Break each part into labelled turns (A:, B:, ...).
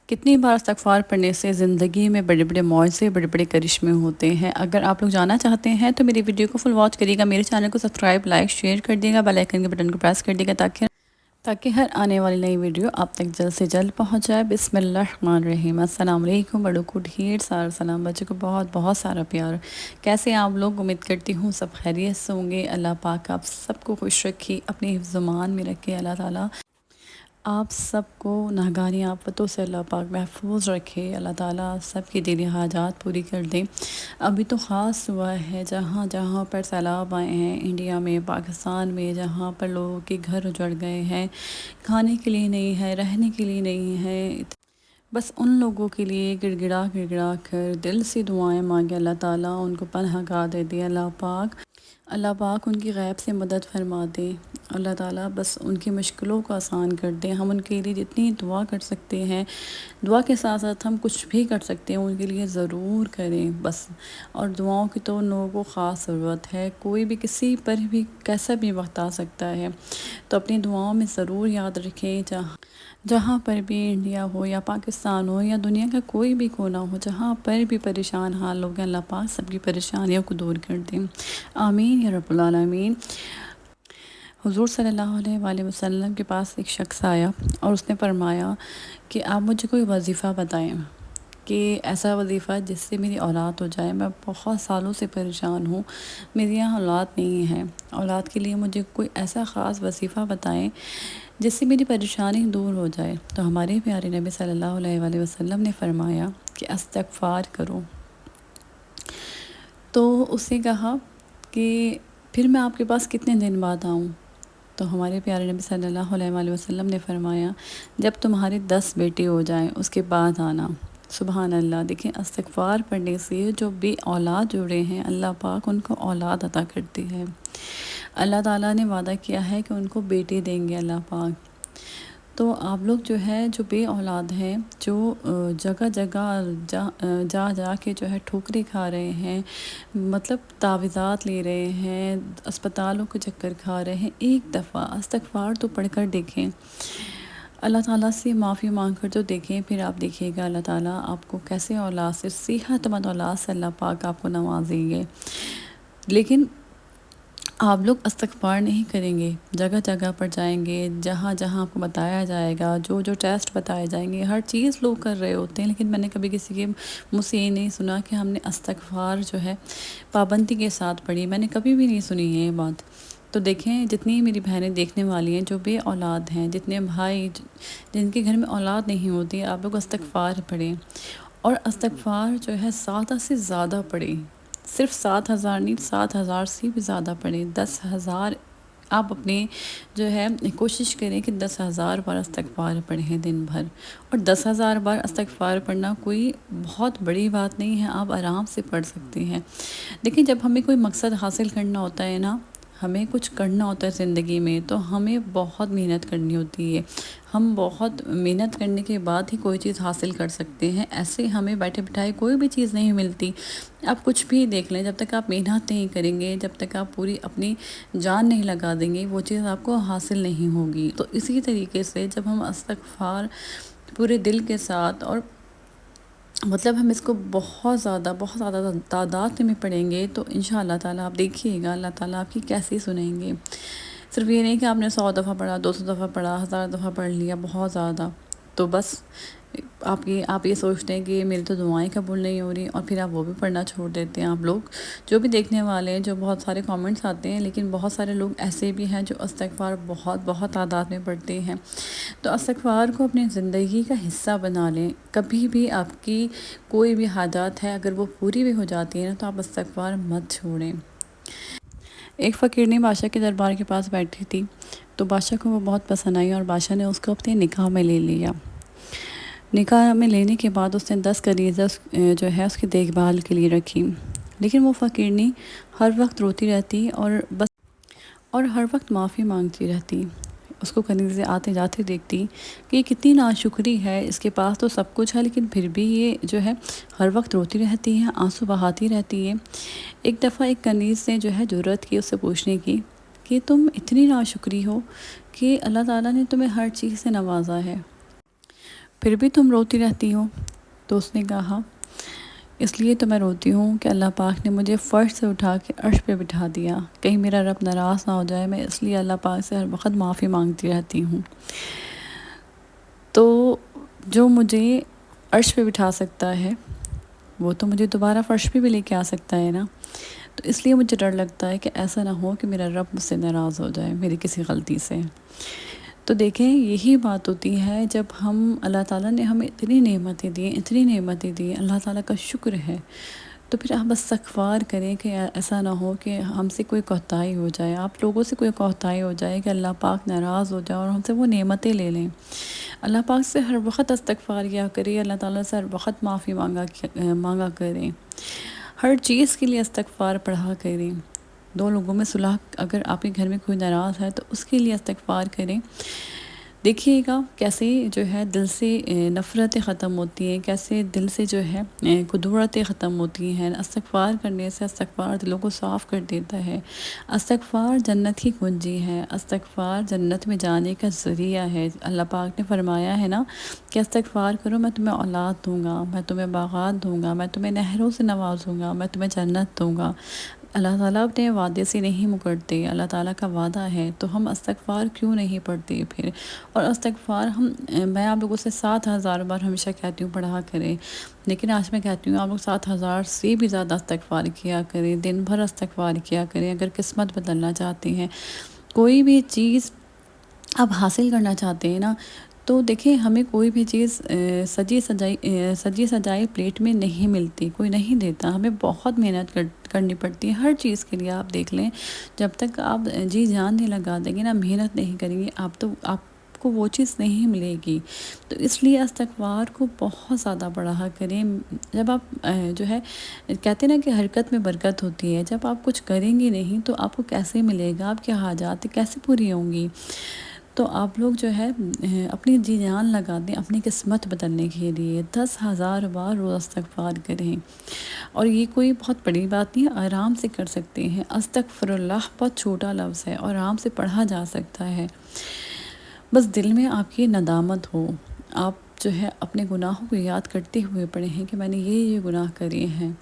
A: کتنی بار استغفار پڑھنے سے زندگی میں بڑے بڑے معجزے بڑے بڑے کرشمے ہوتے ہیں۔ اگر آپ لوگ جاننا چاہتے ہیں تو میری ویڈیو کو فل واچ کریے گا، میرے چینل کو سبسکرائب، لائک، شیئر کر دیے گا، بیل آئیکن کے بٹن کو پریس کر دیے گا تاکہ ہر آنے والی نئی ویڈیو آپ تک جلد سے جلد پہنچ جائے۔ بسم اللہ الرحمن الرحیم۔ السلام علیکم، بڑوں کو ڈھیر سارا سلام، بچوں کو بہت بہت سارا پیار۔ کیسے آپ لوگ؟ امید کرتی ہوں سب خیریت سے ہوں گے۔ اللہ پاک آپ سب کو خوش رکھے، اپنے حفظ و امان میں رکھے۔ اللہ تعالیٰ آپ سب کو ناگہانی آفتوں سے اللہ پاک محفوظ رکھے۔ اللہ تعالیٰ سب کی دلی حاجات پوری کر دیں۔ ابھی تو خاص ہوا ہے جہاں جہاں پر سیلاب آئے ہیں انڈیا میں، پاکستان میں، جہاں پر لوگوں کے گھر اجڑ گئے ہیں، کھانے کے لیے نہیں ہے، رہنے کے لیے نہیں ہے، بس ان لوگوں کے لیے گڑ گڑا کر دل سے دعائیں مانگے۔ اللہ تعالیٰ ان کو پناہ گاہ دے دے۔ اللہ پاک ان کی غیب سے مدد فرما دے۔ اللہ تعالیٰ بس ان کی مشکلوں کو آسان کر دے۔ ہم ان کے لیے جتنی دعا کر سکتے ہیں، دعا کے ساتھ ساتھ ہم کچھ بھی کر سکتے ہیں ان کے لیے ضرور کریں بس۔ اور دعاؤں کی تو ان لوگوں کو خاص ضرورت ہے۔ کوئی بھی کسی پر بھی کیسا بھی وقت آ سکتا ہے، تو اپنی دعاؤں میں ضرور یاد رکھیں۔ جہاں پر بھی انڈیا ہو یا پاکستان ہو یا دنیا کا کوئی بھی کونا ہو، جہاں پر بھی پریشان حال لوگ ہیں، اللہ پاک سب کی پریشانیوں کو دور کر دیں۔ آمین یا رب العالمین۔ حضور صلی اللہ علیہ وآلہ وسلم کے پاس ایک شخص آیا اور اس نے فرمایا کہ آپ مجھے کوئی وظیفہ بتائیں کہ ایسا وظیفہ جس سے میری اولاد ہو جائے۔ میں بہت سالوں سے پریشان ہوں، میری یہاں اولاد نہیں ہے، اولاد کے لیے مجھے کوئی ایسا خاص وظیفہ بتائیں جس سے میری پریشانی دور ہو جائے۔ تو ہمارے پیارے نبی صلی اللہ علیہ وآلہ وسلم نے فرمایا کہ استغفار کرو۔ تو اس نے کہا کہ پھر میں آپ کے پاس کتنے دن بعد آؤں؟ تو ہمارے پیارے نبی صلی اللہ علیہ وآلہ وسلم نے فرمایا جب تمہارے 10 بیٹے ہو جائیں اس کے بعد آنا۔ سبحان اللہ! دیکھیں، استغفار پڑھنے سے جو بے اولاد جڑے ہیں، اللہ پاک ان کو اولاد عطا کرتی ہے۔ اللہ تعالیٰ نے وعدہ کیا ہے کہ ان کو بیٹے دیں گے اللہ پاک۔ تو آپ لوگ جو ہے جو بے اولاد ہیں، جو جگہ جا کے جو ہے ٹھوکریں کھا رہے ہیں، مطلب تعویذات لے رہے ہیں، اسپتالوں کے چکر کھا رہے ہیں، ایک دفعہ استغفار تو پڑھ کر دیکھیں، اللہ تعالیٰ سے معافی مانگ کر تو دیکھیں، پھر آپ دیکھیے گا اللہ تعالیٰ آپ کو کیسے اولاد سے، صحت مند اولاد سے اللہ پاک آپ کو نوازیں گے۔ لیکن آپ لوگ استغفار نہیں کریں گے، جگہ جگہ پر جائیں گے، جہاں جہاں آپ کو بتایا جائے گا، جو جو ٹیسٹ بتائے جائیں گے، ہر چیز لوگ کر رہے ہوتے ہیں، لیکن میں نے کبھی کسی کے منہ سے یہ نہیں سنا کہ ہم نے استغفار جو ہے پابندی کے ساتھ پڑھی۔ میں نے کبھی بھی نہیں سنی ہے یہ بات۔ تو دیکھیں، جتنی میری بہنیں دیکھنے والی ہیں جو بے اولاد ہیں، جتنے بھائی جن کے گھر میں اولاد نہیں ہوتی، آپ لوگ استغفار پڑھیں، اور استغفار جو ہے زیادہ سے زیادہ پڑھیں۔ صرف 7,000 نہیں، 7,000 سے بھی زیادہ پڑھیں۔ 10,000 آپ اپنے جو ہے کوشش کریں کہ 10,000 بار استغفار پڑھیں دن بھر۔ اور 10,000 بار استغفار پڑھنا کوئی بہت بڑی بات نہیں ہے، آپ آرام سے پڑھ سکتے ہیں۔ لیکن جب ہمیں کوئی مقصد حاصل کرنا ہوتا ہے نا، ہمیں کچھ کرنا ہوتا ہے زندگی میں، تو ہمیں بہت محنت کرنی ہوتی ہے۔ ہم بہت محنت کرنے کے بعد ہی کوئی چیز حاصل کر سکتے ہیں، ایسے ہمیں بیٹھے بٹھائے کوئی بھی چیز نہیں ملتی۔ آپ کچھ بھی دیکھ لیں، جب تک آپ محنت نہیں کریں گے، جب تک آپ پوری اپنی جان نہیں لگا دیں گے، وہ چیز آپ کو حاصل نہیں ہوگی۔ تو اسی طریقے سے جب ہم استغفار پورے دل کے ساتھ، اور مطلب ہم اس کو بہت زیادہ تعداد میں پڑھیں گے، تو انشاءاللہ تعالیٰ آپ دیکھیے گا اللہ تعالیٰ آپ کی کیسی سنیں گے۔ صرف یہ نہیں کہ آپ نے 100 دفعہ پڑھا، 200 دفعہ پڑھا، 1000 دفعہ پڑھ لیا بہت زیادہ، تو بس آپ یہ سوچتے ہیں کہ میری تو دعائیں قبول نہیں ہو رہی، اور پھر آپ وہ بھی پڑھنا چھوڑ دیتے ہیں۔ آپ لوگ جو بھی دیکھنے والے ہیں، جو بہت سارے کامنٹس آتے ہیں، لیکن بہت سارے لوگ ایسے بھی ہیں جو استغفار بہت تعداد میں پڑھتے ہیں۔ تو استغفار کو اپنی زندگی کا حصہ بنا لیں۔ کبھی بھی آپ کی کوئی بھی حاجات ہے، اگر وہ پوری بھی ہو جاتی ہے نا، تو آپ استغفار مت چھوڑیں۔ ایک فقیرنی بادشاہ کے دربار کے پاس بیٹھی تھی، تو بادشاہ کو وہ بہت پسند آئی، اور بادشاہ نے اس کو اپنے نکاح میں لے لیا۔ نکاح میں لینے کے بعد اس نے 10 کنیزیں جو ہے اس کی دیکھ بھال کے لیے رکھی، لیکن وہ فقیرنی ہر وقت روتی رہتی اور ہر وقت معافی مانگتی رہتی۔ اس کو کنیزیں آتے جاتے دیکھتی کہ یہ کتنی ناشکری ہے، اس کے پاس تو سب کچھ ہے، لیکن پھر بھی یہ جو ہے ہر وقت روتی رہتی ہے، آنسو بہاتی رہتی ہے۔ ایک دفعہ ایک کنیز نے جو ہے جرأت کی اس سے پوچھنے کی کہ تم اتنی ناشکری ہو کہ اللہ تعالیٰ نے تمہیں ہر چیز سے نوازا ہے، پھر بھی تم روتی رہتی ہو؟ تو اس نے کہا اس لیے تو میں روتی ہوں کہ اللہ پاک نے مجھے فرش سے اٹھا کے عرش پہ بٹھا دیا، کہیں میرا رب ناراض نہ ہو جائے، میں اس لیے اللہ پاک سے ہر وقت معافی مانگتی رہتی ہوں۔ تو جو مجھے عرش پہ بٹھا سکتا ہے وہ تو مجھے دوبارہ فرش پہ بھی لے کے آ سکتا ہے نا۔ تو اس لیے مجھے ڈر لگتا ہے کہ ایسا نہ ہو کہ میرا رب مجھ سے ناراض ہو جائے میری کسی غلطی سے۔ تو دیکھیں یہی بات ہوتی ہے جب ہم اللہ تعالیٰ نے ہمیں اتنی نعمتیں دی، اللہ تعالیٰ کا شکر ہے، تو پھر ہم استغفار کریں کہ ایسا نہ ہو کہ ہم سے کوئی کوتاہی ہو جائے، آپ لوگوں سے کوئی کوتاہی ہو جائے کہ اللہ پاک ناراض ہو جائے اور ہم سے وہ نعمتیں لے لیں۔ اللہ پاک سے ہر وقت استغفار کیا کریں، اللہ تعالیٰ سے ہر وقت معافی مانگا کریں، ہر چیز کے لیے استغفار پڑھا کریں۔ دو لوگوں میں صلح، اگر آپ کے گھر میں کوئی ناراض ہے تو اس کے لیے استغفار کریں۔ دیکھیے گا کیسے جو ہے دل سے نفرتیں ختم ہوتی ہیں، کیسے دل سے جو ہے کدورتیں ختم ہوتی ہیں۔ استغفار کرنے سے استغفار دلوں کو صاف کر دیتا ہے۔ استغفار جنت کی کنجی ہے، استغفار جنت میں جانے کا ذریعہ ہے۔ اللہ پاک نے فرمایا ہے نا کہ استغفار کرو میں تمہیں اولاد دوں گا، میں تمہیں باغات دوں گا، میں تمہیں نہروں سے نوازوں گا، میں تمہیں جنت دوں گا۔ اللہ تعالیٰ اپنے وعدے سے نہیں مکرتے، اللہ تعالیٰ کا وعدہ ہے، تو ہم استغفار کیوں نہیں پڑھتے پھر؟ اور استغفار میں آپ لوگوں سے 7,000 بار ہمیشہ کہتی ہوں پڑھا کریں، لیکن آج میں کہتی ہوں آپ لوگ 7,000 سے بھی زیادہ استغفار کیا کریں، دن بھر استغفار کیا کریں۔ اگر قسمت بدلنا چاہتے ہیں، کوئی بھی چیز آپ حاصل کرنا چاہتے ہیں نا، تو دیکھیں ہمیں کوئی بھی چیز سجی سجائی پلیٹ میں نہیں ملتی، کوئی نہیں دیتا، ہمیں بہت محنت کرنی پڑتی ہے ہر چیز کے لیے۔ آپ دیکھ لیں جب تک آپ جی جان نہیں لگا دیں گے نا، محنت نہیں کریں گے، آپ کو وہ چیز نہیں ملے گی۔ تو اس لیے استغفار کو بہت زیادہ پڑھا کریں۔ جب آپ جو ہے کہتے ہیں نا کہ حرکت میں برکت ہوتی ہے، جب آپ کچھ کریں گے نہیں تو آپ کو کیسے ملے گا، آپ کی حاجات کیسے پوری ہوں گی؟ تو آپ لوگ جو ہے اپنی جی جان لگا دیں اپنی قسمت بدلنے کے لیے، 10,000 بار روز استغفار کریں۔ اور یہ کوئی بہت بڑی بات نہیں ہے، آرام سے کر سکتے ہیں۔ استغفر اللہ بہت چھوٹا لفظ ہے اور آرام سے پڑھا جا سکتا ہے، بس دل میں آپ کی ندامت ہو، آپ جو ہے اپنے گناہوں کو یاد کرتے ہوئے پڑھیں کہ میں نے یہ گناہ کرے ہیں۔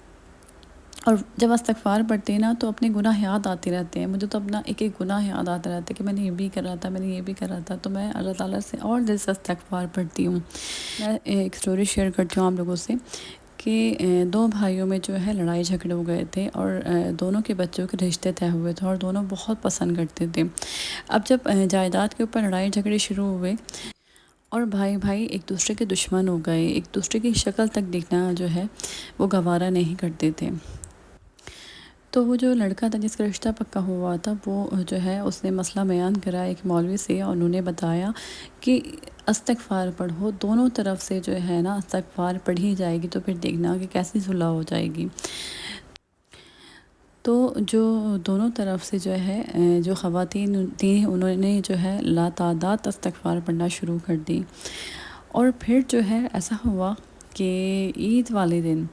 A: اور جب استغفار پڑھتے ہیں نا تو اپنے گناہ یاد آتے رہتے ہیں، مجھے تو اپنا ایک گناہ یاد آتا رہتا ہے کہ میں نے یہ بھی کر رہا تھا، میں نے یہ بھی کر رہا تھا، تو میں اللہ تعالیٰ سے اور دل سے استغفار پڑھتی ہوں۔ میں ایک سٹوری شیئر کرتی ہوں آپ لوگوں سے کہ دو بھائیوں میں جو ہے لڑائی جھگڑے ہو گئے تھے، اور دونوں کے بچوں کے رشتے طے ہوئے تھے اور دونوں بہت پسند کرتے تھے۔ اب جب جائیداد کے اوپر لڑائی جھگڑے شروع ہوئے اور بھائی ایک دوسرے کے دشمن ہو گئے، ایک دوسرے کی شکل تک دیکھنا جو ہے وہ گوارا نہیں کرتے تھے، تو وہ جو لڑکا تھا جس کا رشتہ پکا ہوا تھا، وہ جو ہے اس نے مسئلہ بیان کرا ایک مولوی سے، اور انہوں نے بتایا کہ استغفار پڑھو، دونوں طرف سے جو ہے نا استغفار پڑھی جائے گی تو پھر دیکھنا کہ کیسی صلح ہو جائے گی۔ تو جو دونوں طرف سے جو ہے جو خواتین تھیں انہوں نے جو ہے لاتعداد استغفار پڑھنا شروع کر دی، اور پھر جو ہے ایسا ہوا کہ عید والے دن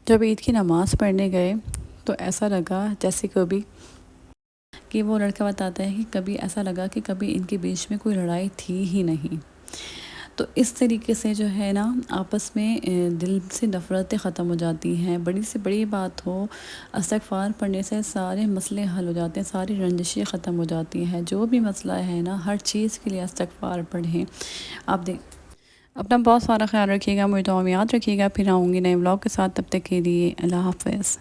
A: جب عید کی نماز پڑھنے گئے تو ایسا لگا جیسے کبھی، کہ وہ لڑکا بتاتا ہے کہ کبھی ایسا لگا کہ کبھی ان کے بیچ میں کوئی لڑائی تھی ہی نہیں۔ تو اس طریقے سے جو ہے نا آپس میں دل سے نفرتیں ختم ہو جاتی ہیں، بڑی سے بڑی بات ہو استغفار پڑھنے سے سارے مسئلے حل ہو جاتے ہیں، ساری رنجشیں ختم ہو جاتی ہیں۔ جو بھی مسئلہ ہے نا ہر چیز کے لیے استغفار پڑھیں۔ آپ اپنا بہت سارا خیال رکھیے گا، مجھے دعا میں یاد رکھیے گا، پھر آؤں گی نئے ولاگ کے ساتھ، تب تک کے لیے اللہ حافظ۔